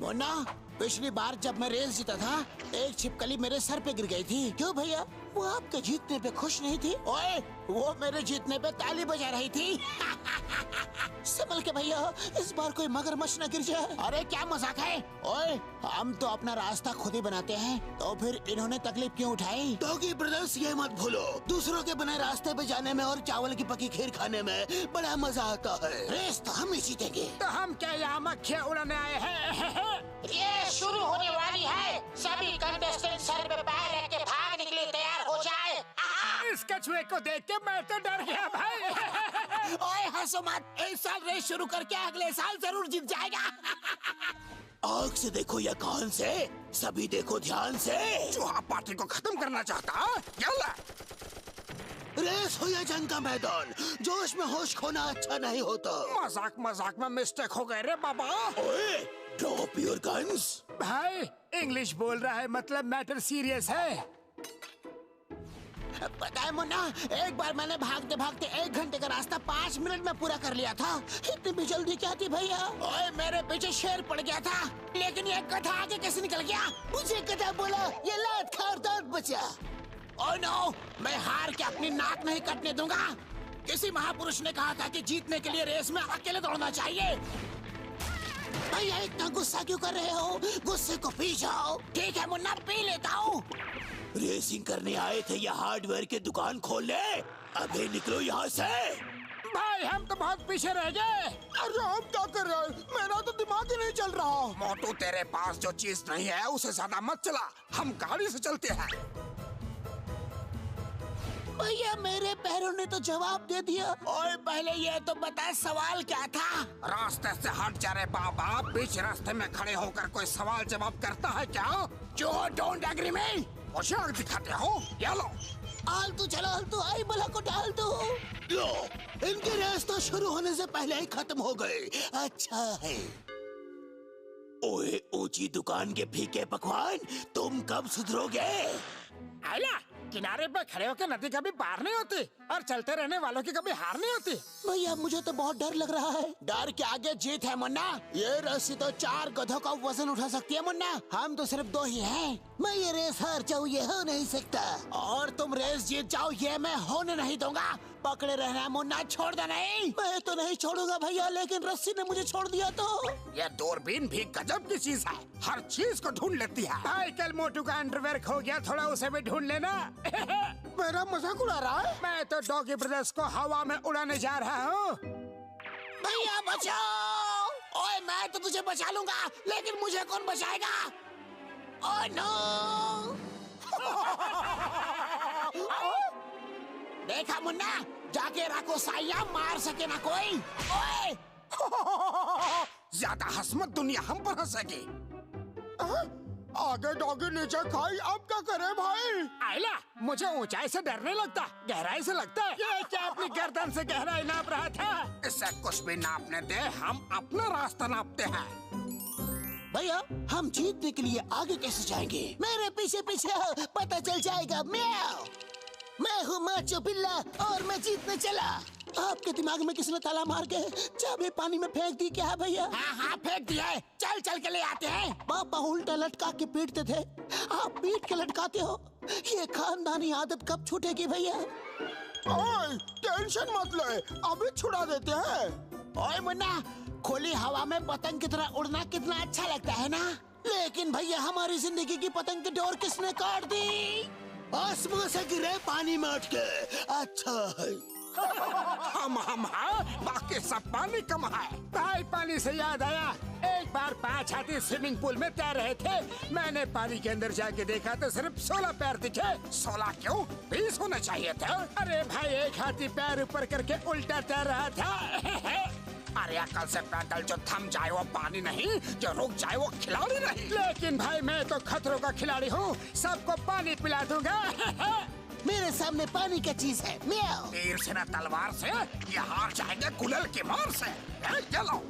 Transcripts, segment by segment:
मुन्ना, पिछली बार जब मैं रेस जीता था, एक छिपकली मेरे सर पे गिर गई थी। क्यों भैया? वो आपके जीतने पे खुश नहीं थी? ओए, वो मेरे जीतने पे ताली बजा रही थी। संभल के भैया, इस बार कोई मगरमच्छ न गिर जाए। अरे क्या मजाक है? ओए, हम तो अपना रास्ता खुद ही बनाते हैं, तो फिर इन्होंने तकलीफ क्यों उठाई? डॉगी ब्रदर्स, ये मत भूलो, दूसरों के बने रास्ते पे जाने में और चावल की पकी खीर खाने में बड़ा मजा आता है। रेस तो हम ही जीतेंगे। तो हम क्या यहाँ मक्खियाँ उड़ाने आए हैं? ये शुरू होने वाली है। सभी कंटेस्टेंट सर पे पैर रख के भागने के लिए तैयार हो जाए। इस कछुए को देख के मैं तो डर गया भाई। ओए हंसो मत, इस साल रेस शुरू करके अगले साल जरूर जीत जाएगा। आँख से देखो या कान से, सभी देखो ध्यान से। चूहा पार्टी को खत्म करना चाहता? क्या? रेस हो या जंग का मैदान, जोश में होश खोना अच्छा नहीं होता। मजाक मजाक में मिस्टेक हो गए रे बाबा। ओए, ड्रॉप योर गन्स। भाई इंग्लिश बोल रहा है, मतलब मैटर सीरियस है। पता है मुन्ना, एक बार मैंने भागते भागते 1 घंटे का रास्ता 5 मिनट में पूरा कर लिया था। इतनी भी जल्दी क्या थी भैया? ओए, मेरे पीछे शेर पड़ गया था, लेकिन ये गधा आगे कैसे निकल गया? मुझे गधा बोला, ये लात खा और दांत बचा। ओह नो, मैं हार के अपनी नाक नहीं कटने दूंगा। किसी महापुरुष ने कहा था कि जीतने के लिए रेस में अकेले दौड़ना चाहिए। भैया इतना गुस्सा क्यों कर रहे हो? गुस्से को पी जाओ। ठीक है मुन्ना, पी लेता हूँ। रेसिंग करने आए थे या हार्डवेयर की दुकान खोलने? अबे निकलो यहाँ से। भाई हम तो बहुत पीछे रह गए। अरे हम क्या कर रहे हैं? मेरा तो दिमाग ही नहीं चल रहा। मोटू, तेरे पास जो चीज नहीं है उसे ज्यादा मत चला, हम गाड़ी से चलते हैं। भैया मेरे पैरों ने तो जवाब दे दिया। और पहले ये तो बता, सवाल क्या था? रास्ते से हट जा रे बाबा, बीच रास्ते में खड़े होकर कोई सवाल जवाब करता है क्या? जो डोंट एग्री में होशियार दिखाते हो? ये लो। आलतू चलो, आलतू आई बला को डाल दो। लो, इनकी रेस तो शुरू होने से पहले ही खत्म हो गई। अच्छा है। ओए ऊंची दुकान के फीके पकवान, तुम कब सुधरोगे? आइला, किनारे पे खड़े होकर नदी कभी पार नहीं होती और चलते रहने वालों की कभी हार नहीं होती। भैया मुझे तो बहुत डर लग रहा है। डर के आगे जीत है मुन्ना। ये रस्सी तो 4 गधों का वजन उठा सकती है मुन्ना, हम तो सिर्फ 2 ही हैं। मैं ये रेस हार जाऊँ ये हो नहीं सकता, और तुम रेस जीत जाओ ये मैं होने नहीं दूंगा। पकड़े रहना मुन्ना, छोड़ दे नहीं। मैं तो नहीं छोड़ूंगा भैया, लेकिन रस्सी ने मुझे छोड़ दिया तो। ये दूरबीन भी गजब की चीज है, हर चीज को ढूंढ लेती है। भाई कल मोटू का अंडरवेयर खो गया, थोड़ा उसे भी ढूंढ लेना। मेरा मजाक उड़ा रहा है? मैं तो डॉगी ब्रदर्स को हवा में उड़ाने जा रहा हूँ। भैया बचाओ। ओए मैं तो तुझे बचा लूंगा, लेकिन मुझे कौन बचाएगा? Oh no. देखा मुन्ना, जाके रखो साया, मार सके ना कोई। ओए ज्यादा हंस मत, दुनिया हम पर हंसेगी। आगे डॉगी नीचे खाई, अब क्या करे भाई? आइला, मुझे ऊंचाई से डर नहीं लगता, गहराई से लगता है। ये क्या अपनी गर्दन से गहराई नाप रहा था? इससे कुछ भी नापने दे, हम अपना रास्ता नापते हैं। भैया हम जीतने के लिए आगे कैसे जाएंगे? मेरे पीछे पीछे हो, पता चल जाएगा। म्याऊ, मैं हूँ माचो बिल्ला और मैं जीतने चला। आपके दिमाग में किसने ताला मार के चाबी पानी में फेंक दी क्या भैया? हाँ हाँ फेंक दिया है, चल चल के ले आते हैं। पापा उल्टा लटका के पीटते थे, आप पीट के लटकाते हो। ये खानदानी आदत कब छूटेगी भैया? ओए टेंशन मत ले, अभी छुड़ा देते हैं। ओए मुन्ना, खुली हवा में पतंग की तरह उड़ना कितना अच्छा लगता है ना? लेकिन भैया हमारी जिंदगी की पतंग की डोर किसने काट दी? आसमां से गिरे पानी में अटके। अच्छा है। हम बाकी सब पानी कम है। भाई पानी से याद आया, एक बार 5 हाथी स्विमिंग पूल में तैर रहे थे। मैंने पानी के अंदर जाके देखा तो सिर्फ 16 पैर दिखे। 16 क्यों, 20 होने चाहिए थे। अरे भाई, एक हाथी पैर ऊपर करके उल्टा तैर रहा था। अरे अकल से पैदल, जो थम जाए वो पानी नहीं, जो रुक जाए वो खिलाड़ी नहीं। लेकिन भाई मैं तो खतरों का खिलाड़ी हूँ, सबको पानी पिला दूंगा। मेरे सामने पानी क्या चीज है? म्याऊ। तीर से न तलवार से, ये हार जाएंगे गुलल की मार से। चलो,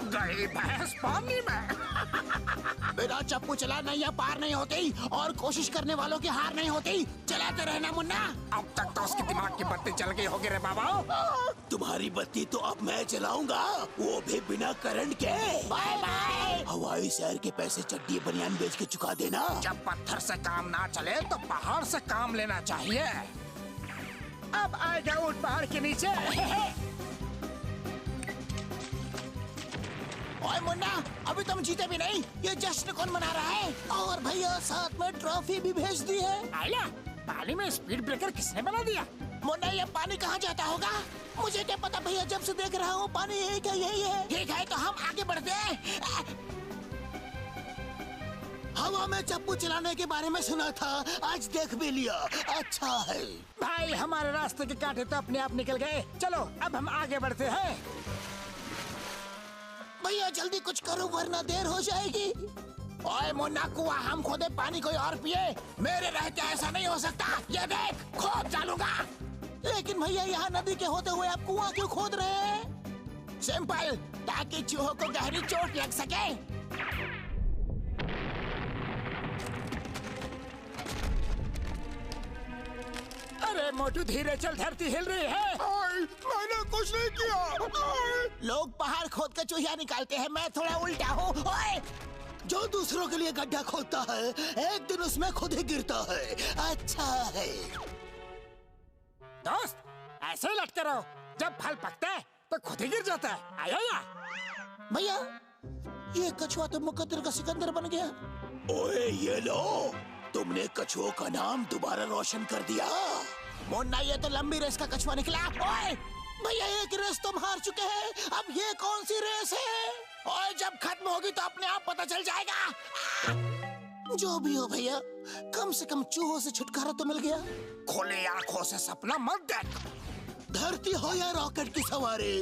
गई भैंस पानी में। बिना चप्पू चलाना या पार नहीं होती, और कोशिश करने वालों की हार नहीं होती। चलाते रहना मुन्ना। अब तक तो उसकी दिमाग की बत्ती चल गई होगी रे बाबा। तुम्हारी बत्ती तो अब मैं चलाऊंगा, वो भी बिना करंट के। Bye bye. हवा भाई शहर के पैसे चड्डी बनियान बेच के चुका देना। जब पत्थर से काम ना चले तो पहाड़ से काम लेना चाहिए। अब आएगा ऊंट पहाड़ के नीचे। ओए मुन्ना, अभी तुम जीते भी नहीं, ये जश्न कौन मना रहा है? और भैया साथ में ट्रॉफी भी भेज दी है। आइला, पानी में स्पीड ब्रेकर किसने बना दिया? मुन्ना, ये पानी कहाँ जाता होगा? मुझे क्या पता भैया, जब से देख रहा हूँ पानी एक है, यही है। ठीक है तो हम आगे बढ़ते हैं। हवा में चप्पू चलाने के बारे में सुना था, आज देख भी लिया। अच्छा है भाई, हमारे रास्ते के कांटे तो अपने आप निकल गए। चलो अब हम आगे बढ़ते हैं। भैया जल्दी कुछ करो वरना देर हो जाएगी। ओए मुन्ना, कुआं हम खोदे, पानी कोई और पिए। मेरे रहते ऐसा नहीं हो सकता। ये देख, खोद डालूंगा। लेकिन भैया यहाँ नदी के होते हुए आप कुआं क्यों खोद रहे हैं? सिंपल, ताकि चूहों को गहरी चोट लग सके। अरे मोटू धीरे चल, धरती हिल रही है। मैंने कुछ नहीं किया। लोग पहाड़ खोद कर चूहिया निकालते हैं, मैं थोड़ा उल्टा हूँ। ओए, जो दूसरों के लिए गड्ढा खोदता है एक दिन उसमें खुद ही गिरता है। अच्छा है दोस्त, ऐसे ही लटके रहो, जब फल पकता है तो खुद ही गिर जाता है। आया या? भैया, ये कछुआ तो मुकद्दर का सिकंदर बन गया। ओए ये लो, तुमने कछुओं का नाम दोबारा रोशन कर दिया। मुन्ना, ये तो लंबी रेस का कछुआ निकला। ओए भैया, एक रेस तुम हार चुके हैं, अब ये कौन सी रेस है? ओए, जब खत्म होगी तो अपने आप पता चल जाएगा। जो भी हो भैया, कम से कम चूहों से छुटकारा तो मिल गया। खुली आंखों से सपना मत देख। धरती हो या रॉकेट की सवारी,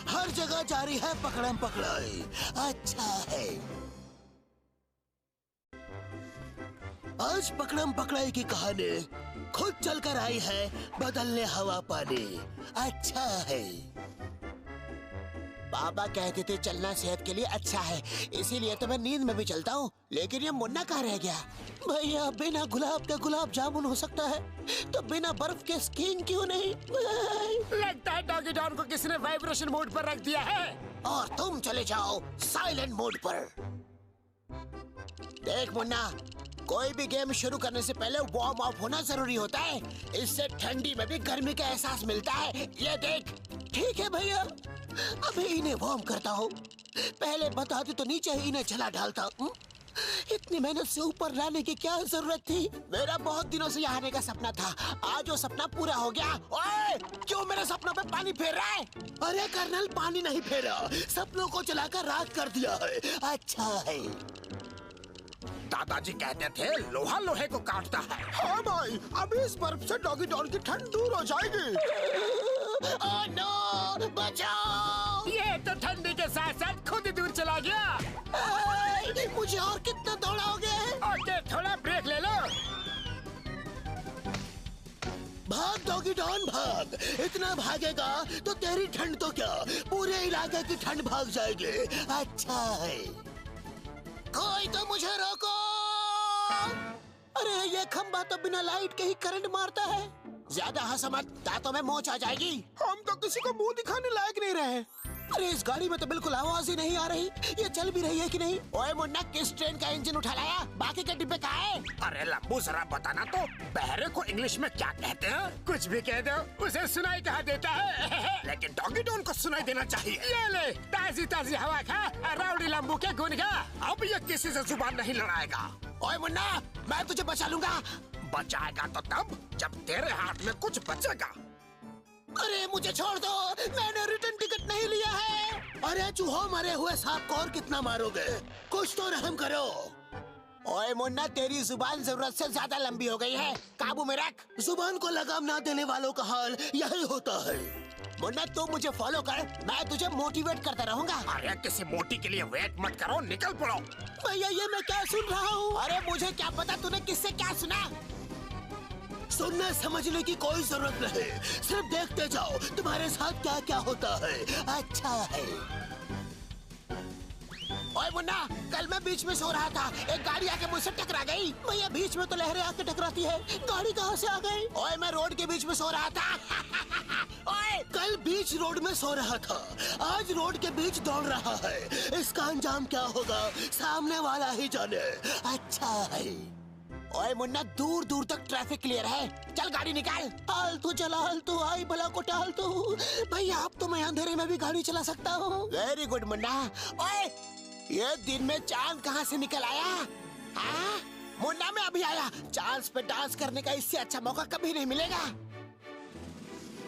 हर जगह जारी है पकड़म पकड़ाई। अच्छा है, आज पकड़म पकड़ाई की कहानी खुद चलकर आई है, बदलने हवा पानी। अच्छा है, बाबा कहते थे चलना सेहत के लिए अच्छा है, इसीलिए तो मैं नींद में भी चलता हूँ। लेकिन ये मुन्ना कहाँ रह गया? भैया, बिना गुलाब के गुलाब जामुन हो सकता है, तो बिना बर्फ के स्कीइंग क्यों नहीं? लगता है डॉगी डॉन को किसी ने वाइब्रेशन मोड पर रख दिया है। और तुम चले जाओ साइलेंट मोड पर। देख मुन्ना, कोई भी गेम शुरू करने से पहले वार्म अप होना जरूरी होता है, इससे ठंडी में भी गर्मी का एहसास मिलता है। ये देख। ठीक है भैया, अभी इन्हें वार्म करता हूँ। पहले बताते तो नीचे ही इन्हें जला डालता। इतनी मेहनत से ऊपर लाने की क्या जरूरत थी? मेरा बहुत दिनों से यहाँ आने का सपना था, आज वो सपना पूरा हो गया। ओए, क्यों मेरे सपनों पे पानी फेर रहा है? अरे कर्नल, पानी नहीं फेरा, सपनों को जलाकर राख कर दिया है। अच्छा है। दादाजी कहते थे लोहा लोहे को काटता है। हाँ भाई, अभी इस बर्फ से डॉगी डॉन की ठंड दूर हो जाएगी। ओह नो, बचाओ! ये तो ठंडी के साथ साथ खुद ही दूर चला गया। मुझे और कितना दौड़ाओगे? ओके, थोड़ा ब्रेक ले लो। भाग डॉगी डॉन भाग, इतना भागेगा तो तेरी ठंड तो क्या, पूरे इलाके की ठंड भाग जाएगी। अच्छा है, कोई तो मुझे रोको। अरे ये खंबा तो बिना लाइट के ही करंट मारता है। ज्यादा हंस मत, दांतों में मोच आ जाएगी। हम तो किसी को मुंह दिखाने लायक नहीं रहे। अरे इस गाड़ी में तो बिल्कुल आवाज ही नहीं आ रही, ये चल भी रही है कि नहीं? ओए मुन्ना, किस ट्रेन का इंजन उठा लाया? बाकी के डिब्बे कहाँ हैं? अरे लंबू, जरा बताना तो, बहरे को इंग्लिश में क्या कहते हैं? कुछ भी कह दो, उसे सुनाई कहाँ देता है। लेकिन डॉगी डॉन को सुनाई देना चाहिए। ये ले, ताजी ताजी हवा खा, राउडी लंबू के गुन गा। अब ये किसी से जुबान नहीं लड़ाएगा। ओए मुन्ना, मैं तुझे बचा लूंगा। बचाएगा तो तब जब तेरे हाथ में कुछ बचेगा। अरे मुझे छोड़ दो, मैंने रिटर्न टिकट नहीं लिया है। अरे चूहो, मरे हुए सांप को और कितना मारोगे? कुछ तो रहम करो। ओए मुन्ना, तेरी जुबान जरूरत से ज्यादा लंबी हो गई है, काबू में रख। जुबान को लगाम ना देने वालों का हाल यही होता है। मुन्ना, तू मुझे फॉलो कर, मैं तुझे मोटिवेट करता रहूंगा। अरे किसी मोटी के लिए वेट मत करो, निकल पड़ो। भैया, ये मैं क्या सुन रहा हूँ? अरे मुझे क्या पता तूने किससे क्या सुना। सुनने समझने की कोई जरूरत नहीं, सिर्फ देखते जाओ तुम्हारे साथ क्या क्या होता है। अच्छा है। ओए मुन्ना, कल मैं बीच में सो रहा था, एक गाड़ी आके मुझसे टकरा गई। भैया, बीच में तो लहरें आके टकराती है, गाड़ी कहाँ से आ गई? ओए, मैं रोड के बीच में सो रहा था। ओए कल बीच रोड में सो रहा था, आज रोड के बीच दौड़ रहा है। इसका अंजाम क्या होगा सामने वाला ही जाने। अच्छा है। ओए मुन्ना, दूर दूर तक ट्रैफिक क्लियर है, चल गाड़ी निकाल। आलतू चला आलतू, आई भला को टालतू। भैया अब तो मैं अंधेरे में भी गाड़ी चला सकता हूँ। Very good Munna. ओए ये दिन में चांद कहाँ से निकल आया? हाँ मुन्ना, मैं अभी आया। चांद पे डांस करने का इससे अच्छा मौका कभी नहीं मिलेगा।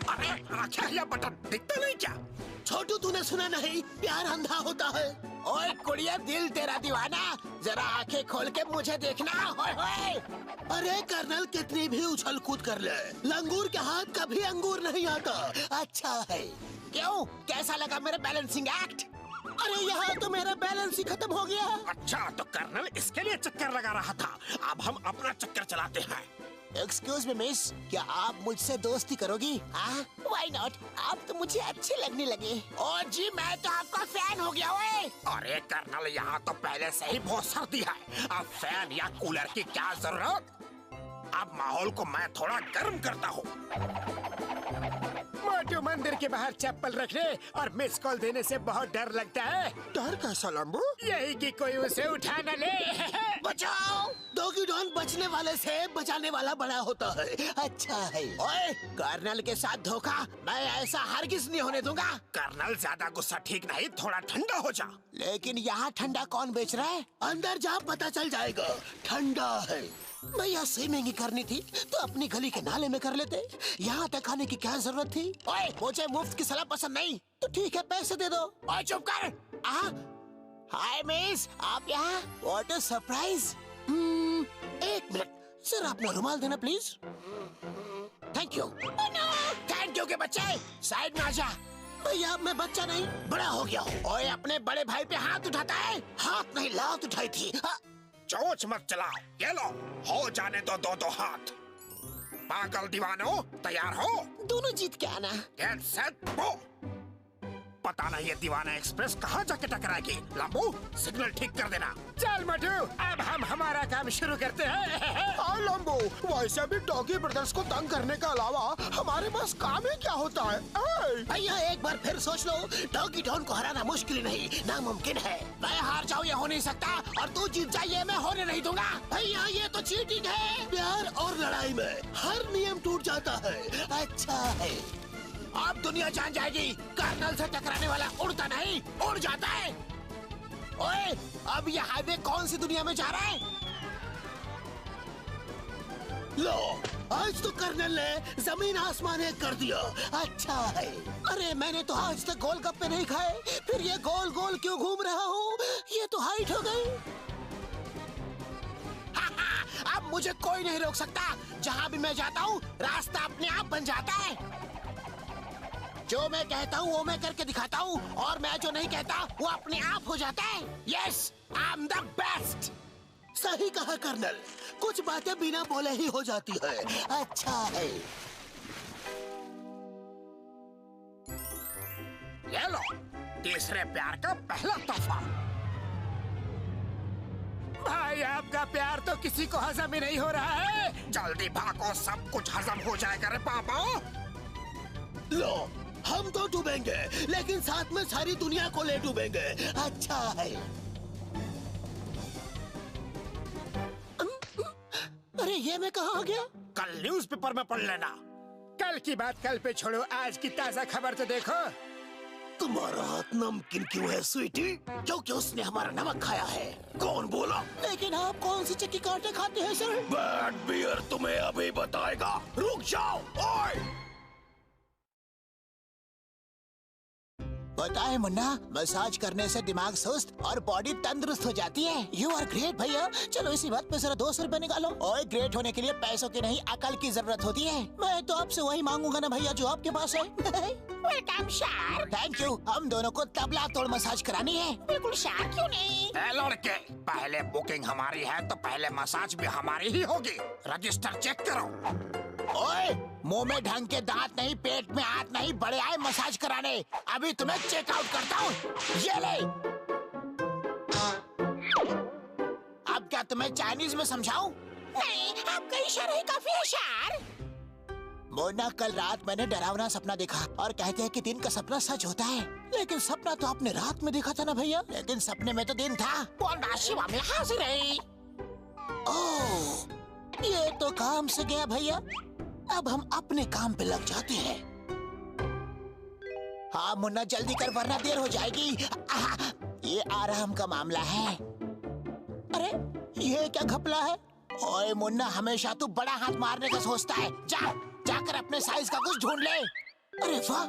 अरे क्या ये बटन दिखता नहीं क्या? छोटू, तूने सुना नहीं, प्यार अंधा होता है। ओए कुड़िया, दिल तेरा दीवाना, जरा आंखें खोल के मुझे देखना। ओए ओए। अरे कर्नल, कितनी भी उछल कूद कर ले, लंगूर के हाथ कभी अंगूर नहीं आता। अच्छा है। क्यों, कैसा लगा मेरा बैलेंसिंग एक्ट? अरे यहाँ तो मेरा बैलेंस ही खत्म हो गया। अच्छा, तो कर्नल इसके लिए चक्कर लगा रहा था। अब हम अपना चक्कर चलाते हैं। एक्सक्यूज मी मिस, क्या आप मुझसे दोस्ती करोगी? व्हाई नॉट, आप तो मुझे अच्छे लगने लगे। ओ जी, मैं तो आपका फैन हो गया। ओए अरे कर्नल, यहाँ तो पहले से ही बहुत सर्दी है, अब फैन या कूलर की क्या जरूरत? अब माहौल को मैं थोड़ा गर्म करता हूँ। मोटू, मंदिर के बाहर चप्पल रखने और मिस कॉल देने से बहुत डर लगता है। डर कैसा लंबू? यही कि कोई उसे उठा न ले। बचाओ। डॉगी डॉन बचने वाले से बचाने वाला बड़ा होता है। अच्छा है। ओए कर्नल के साथ धोखा मैं ऐसा हरगिज नहीं होने दूंगा। कर्नल, ज्यादा गुस्सा ठीक नहीं, थोड़ा ठंडा हो जा। लेकिन यहाँ ठंडा कौन बेच रहा है? अंदर जा, पता चल जाएगा। ठंडा है। भैया स्विमिंग ही करनी थी तो अपनी गली के नाले में कर लेते, यहाँ तक आने की क्या जरूरत थी? ओए, मुझे मुफ्त की सलाह पसंद नहीं। तो ठीक है, पैसे दे दो। ओए चुप कर। हाय मिस, आप यहाँ? What a surprise. एक मिनट, सर अपना रुमाल देना please. Thank you. Thank you के बच्चे, साइड में आ जा। भैया मैं बच्चा नहीं, बड़ा हो गया हूँ। ओए अपने बड़े भाई पे हाथ उठाता है? हाथ नहीं, लात उठाई थी। चोंच मत चलाओ, ये लो, हो जाने दो दो हाथ। पागल दीवानो, तैयार हो? दोनों जीत के आना। Get set go. पता नहीं ये दीवाना एक्सप्रेस कहाँ जाके टकराएगी। लंबू, सिग्नल ठीक कर देना। चल मटू, अब हम हमारा काम शुरू करते हैं। हाँ लंबू, वैसे भी डॉगी ब्रदर्स को तंग करने के अलावा हमारे पास काम ही क्या होता है? भैया एक बार फिर सोच लो, डॉगी डॉन को हराना मुश्किल नहीं, नामुमकिन है। मैं हार जाऊँ ये हो नहीं सकता, और तू जीत जाए ये मैं होने नहीं दूंगा। भैया ये तो चीटिंग है। प्यार और लड़ाई में हर नियम टूट जाता है। अच्छा है। अब दुनिया जान जाएगी, कर्नल से टकराने वाला उड़ता नहीं, उड़ जाता है। ओए, अब ये हाईवे कौन सी दुनिया में जा रहा है? लो, आज तो कर्नल ने जमीन आसमान एक कर दिया। अच्छा है। अरे मैंने तो आज तक गोलगप्पे नहीं खाए, फिर ये गोल गोल क्यों घूम रहा हूँ? ये तो हाइट हो गई। अब मुझे कोई नहीं रोक सकता। जहाँ भी मैं जाता हूँ रास्ता अपने आप बन जाता है। जो मैं कहता हूँ वो मैं करके दिखाता हूँ, और मैं जो नहीं कहता वो अपने आप हो जाता है। Yes, I am the best. सही कहा कर्नल, कुछ बातें बिना बोले ही हो जाती है। अच्छा है। ये लो, तीसरे प्यार का पहला तोहफा। भाई आपका प्यार तो किसी को हजम ही नहीं हो रहा है। जल्दी भागो, सब कुछ हजम हो जाएगा रे पापा। लो, हम तो डूबेंगे, लेकिन साथ में सारी दुनिया को ले डूबेंगे। अच्छा है। अरे ये मैं कहाँ आ गया? कल न्यूज़पेपर में पढ़ लेना। कल की बात कल पे छोड़ो, आज की ताजा खबर तो देखो। तुम्हारा हाथ नमकीन क्यों है स्वीटी? क्योंकि उसने हमारा नमक खाया है। कौन बोला? लेकिन आप कौन सी चक्की काटे खाते हैं सर? बैड बियर तुम्हें अभी बताएगा, रुक जाओ। ओए पता है मुन्ना, मसाज करने से दिमाग सुस्त और बॉडी तंदुरुस्त हो जाती है। यू आर ग्रेट भैया। चलो इसी बात पे जरा 200 रुपए निकालो। ओए, ग्रेट होने के लिए पैसों की नहीं अकल की जरूरत होती है। मैं तो आपसे वही मांगूंगा ना भैया जो आपके पास है। Welcome sir. Thank you. हम दोनों को तबला तोड़ मसाज करानी है। बिल्कुल सर, क्यों नहीं? लड़के, पहले बुकिंग हमारी है तो पहले मसाज भी हमारी ही होगी। रजिस्टर चेक करो। ओए, मुंह में ढंग के दांत नहीं, पेट में हाथ नहीं, बड़े आए मसाज कराने। अभी तुम्हें चेक आउट करता हूँ। ये ले। अब क्या तुम्हें चाइनीज में समझाऊं? नहीं, आपका इशारा ही काफी है सर। मोना, कल रात मैंने डरावना सपना देखा और कहते हैं कि दिन का सपना सच होता है, लेकिन सपना तो आपने रात में देखा था ना भैया। लेकिन सपने में तो दिन था। बोलना शिवा में हाजिर है। ओह, ये तो काम से गया भैया। अब हम अपने काम पे लग जाते हैं। हाँ मुन्ना, जल्दी कर वरना देर हो जाएगी। ये आराम का मामला है। अरे ये क्या घपला है? ओए मुन्ना, हमेशा तू बड़ा हाथ मारने का सोचता है। जाकर अपने साइज का कुछ ढूंढ ले। अरे वाह,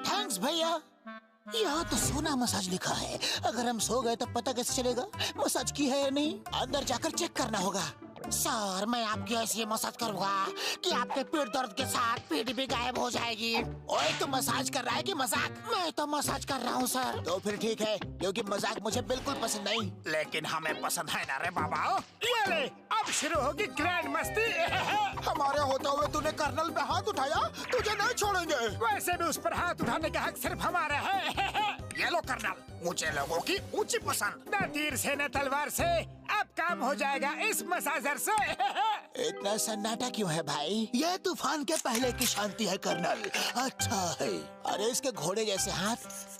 थैंक्स भैया। यहाँ तो सोना मसाज लिखा है। अगर हम सो गए तो पता कैसे चलेगा मसाज की है या नहीं? अंदर जाकर चेक करना होगा। सर, मैं आपकी ऐसी मसाज करूँगा कि आपके पेट दर्द के साथ पीठ भी गायब हो जाएगी। ओए, तू मसाज कर रहा है कि मजाक? मैं तो मसाज कर रहा हूँ सर। तो फिर ठीक है, क्योंकि मजाक मुझे बिल्कुल पसंद नहीं। लेकिन हमें पसंद है ना रे बाबा। ये ले, अब शुरू होगी ग्रैंड मस्ती। हमारे होते हुए तूने कर्नल पे हाथ उठाया, तुझे नहीं छोड़ेंगे। वैसे भी उस पर हाथ उठाने का हक सिर्फ हमारा है। ये लो कर्नल, मुझे लोगों की ऊंची पसंद। न तीर से न तलवार से, अब काम हो जाएगा इस मसाजर से। इतना सन्नाटा क्यों है भाई? ये तूफान के पहले की शांति है कर्नल। अच्छा है। अरे इसके घोड़े जैसे हाथ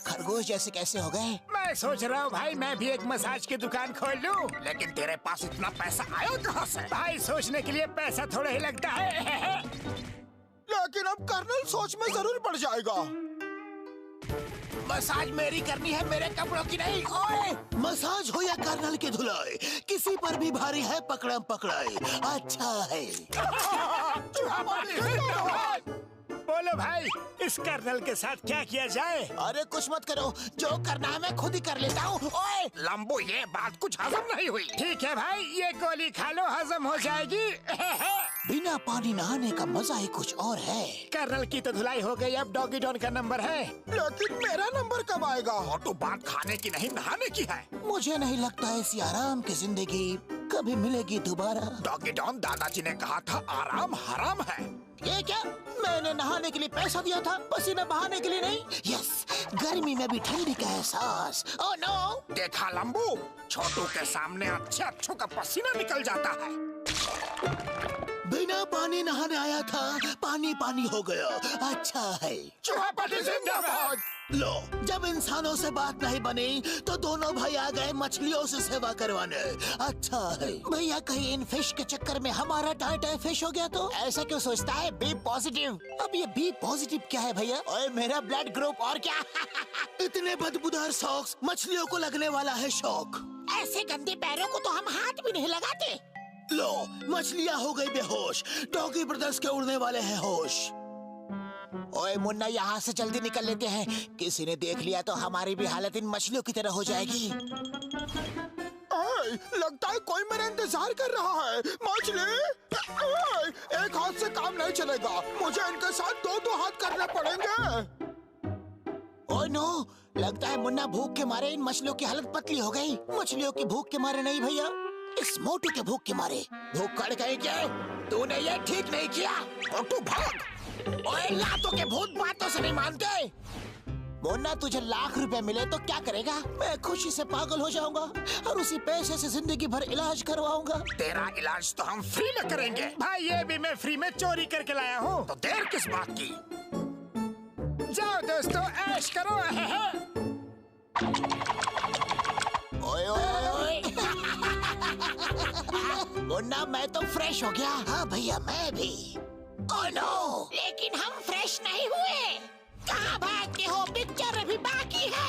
खरगोश जैसे कैसे हो गए? मैं सोच रहा हूँ भाई, मैं भी एक मसाज की दुकान खोल लूँ। लेकिन तेरे पास इतना पैसा आया कहाँ से? भाई, सोचने के लिए पैसा थोड़ा ही लगता है। लेकिन अब कर्नल सोच में जरूर पड़ जाएगा। मसाज मेरी करनी है, मेरे कपड़ों की नहीं। ओए, मसाज हो या कर्नल की धुलाई, किसी पर भी भारी है पकड़म पकड़ाई। अच्छा है। बोलो भाई, इस कर्नल के साथ क्या किया जाए? अरे कुछ मत करो, जो करना है मैं खुद ही कर लेता हूँ। ओए लंबू, ये बात कुछ हजम नहीं हुई। ठीक है भाई, ये गोली खा लो, हजम हो जाएगी। बिना पानी नहाने का मजा ही कुछ और है। कर्नल की तो धुलाई हो गई, अब डॉगी डॉन का नंबर है। लेकिन मेरा नंबर कब आएगा? और तो बात खाने की नहीं, नहाने की है। मुझे नहीं लगता ऐसी आराम की जिंदगी कभी मिलेगी दोबारा। डॉगी डॉन, दादाजी ने कहा था आराम हराम है। ये क्या? मैंने नहाने के लिए पैसा दिया था, पसीना बहाने के लिए नहीं। यस, गर्मी में भी ठंडी का एहसास। Oh no! देखा लंबू, छोटू के सामने अच्छे का पसीना निकल जाता है। बिना पानी नहाने आया था, पानी पानी हो गया। अच्छा है। चूहापति जिंदाबाद। लो, जब इंसानों से बात नहीं बनी तो दोनों भाई आ गए मछलियों से सेवा करवाने। अच्छा है भैया, कहीं इन फिश के चक्कर में हमारा टाइम फिश हो गया तो? ऐसा क्यों सोचता है? Be positive. अब ये बी पॉजिटिव क्या है भैया? ओए, मेरा ब्लड ग्रुप और क्या? इतने बदबूदार सॉक्स, मछलियों को लगने वाला है शौक। ऐसे गंदे पैरों को तो हम हाथ भी नहीं लगाते। लो, मछलियाँ हो गई बेहोश, डॉगी ब्रदर्स के उड़ने वाले हैं होश। ओए मुन्ना, यहाँ से जल्दी निकल लेते हैं। किसी ने देख लिया तो हमारी भी हालत इन मछलियों की तरह हो जाएगी। लगता है कोई मेरा इंतजार कर रहा है। मछली, एक हाथ से काम नहीं चलेगा, मुझे इनके साथ दो हाथ करने पड़ेंगे। ओह नो, लगता है मुन्ना भूख के मारे इन मछलियों की हालत पतली हो गई। मछलियों की भूख के मारे नहीं भैया, इस मोटू के भूख के मारे। भूख कड़ गई क्या? तूने ये ठीक नहीं किया। मोटू भाग। ओए, लातों के भूत बातों से नहीं मानते। मुन्ना, तुझे लाख रुपए मिले तो क्या करेगा? मैं खुशी से पागल हो जाऊंगा और उसी पैसे से जिंदगी भर इलाज करवाऊंगा। तेरा इलाज तो हम फ्री में करेंगे। भाई, ये भी मैं फ्री में चोरी करके लाया हूँ, तो देर किस बात की? जाओ दोस्तों, ऐश करो। ओए ओए ओए। मुन्ना, मैं तो फ्रेश हो गया। हाँ भैया, मैं भी। ओह नो, लेकिन हम फ्रेश नहीं हुए। कहाँ भागते हो? पिक्चर अभी बाकी है।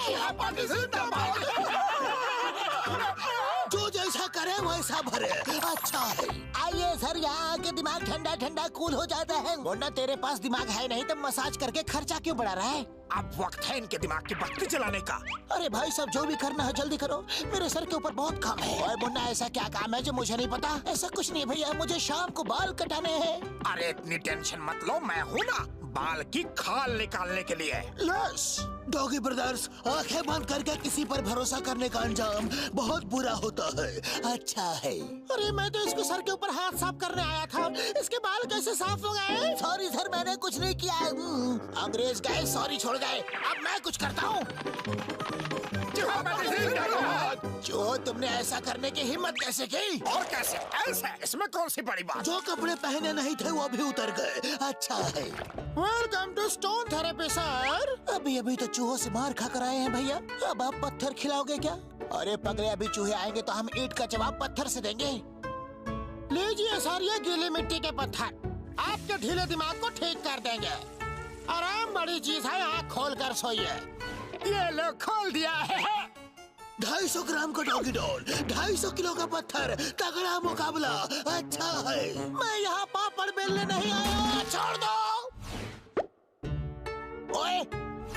जो जैसा करे वैसा भरे। अच्छा है। आइए सर, यहाँ आके दिमाग ठंडा ठंडा कूल हो जाता है। मुन्ना, तेरे पास दिमाग है नहीं तो मसाज करके खर्चा क्यों बढ़ा रहा है? अब वक्त है इनके दिमाग की बत्ती जलाने का। अरे भाई साहब, जो भी करना है जल्दी करो, मेरे सर के ऊपर बहुत काम है। ओए मुन्ना, ऐसा क्या काम है जो मुझे नहीं पता? ऐसा कुछ नहीं भैया, मुझे शाम को बाल कटाने हैं। अरे इतनी टेंशन मत लो, मैं हूँ ना, बाल की खाल निकालने के लिए। यस डॉगी ब्रदर्स, आंखें बंद करके किसी पर भरोसा करने का अंजाम बहुत बुरा होता है। अच्छा है। अरे मैं तो इसके सर के ऊपर हाथ साफ करने आया था, इसके बाल कैसे साफ हो गए? सॉरी सर, मैंने कुछ नहीं किया। अंग्रेज गए, सॉरी छोड़ गए। अब मैं कुछ करता हूँ। जो तुमने ऐसा करने की हिम्मत कैसे की? और कैसे? ऐसे? इसमें कौन सी बड़ी बात? जो कपड़े पहने नहीं थे वो भी उतर गए। अच्छा है। Welcome to stone therapy sir. अभी अभी तो चूहों से मार खा कर आए हैं भैया, अब आप पत्थर खिलाओगे क्या? अरे पगले, अभी चूहे आएंगे तो हम ईंट का जवाब पत्थर से देंगे। लीजिए सर ये गीली मिट्टी के पत्थर, आपके ढीले दिमाग को ठीक कर देंगे। आराम बड़ी चीज है, आँख खोल कर सोइए। ये लो, खोल दिया है। 250 ग्राम का डॉगी डॉल, 250 किलो का पत्थर, तगड़ा मुकाबला। अच्छा है। मैं यहाँ पापड़ बेलने नहीं आया, छोड़ दो। ओए,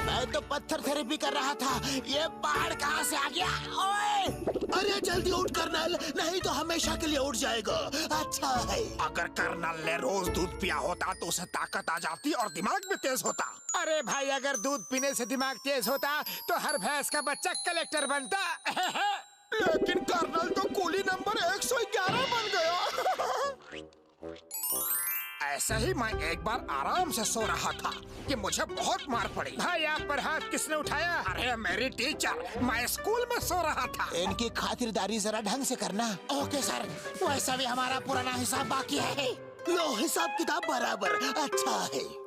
मैं तो पत्थर थेरेपी कर रहा था, ये पहाड़ कहाँ से आ गया? ओए, अरे जल्दी उठ कर्नल, नहीं तो हमेशा के लिए उठ जाएगा। अच्छा है। अगर कर्नल ने रोज दूध पिया होता तो उसे ताकत आ जाती और दिमाग भी तेज होता। अरे भाई, अगर दूध पीने से दिमाग तेज होता तो हर भैंस का बच्चा कलेक्टर बनता। लेकिन कर्नल तो कूली नंबर 111 बन गया। ऐसा ही मैं एक बार आराम से सो रहा था कि मुझे बहुत मार पड़ी। भाई, आप पर हाथ किसने उठाया? अरे मेरी टीचर, मैं स्कूल में सो रहा था। इनकी खातिरदारी जरा ढंग से करना। ओके सर, वैसा भी हमारा पुराना हिसाब बाकी है। लो, हिसाब किताब बराबर। अच्छा है।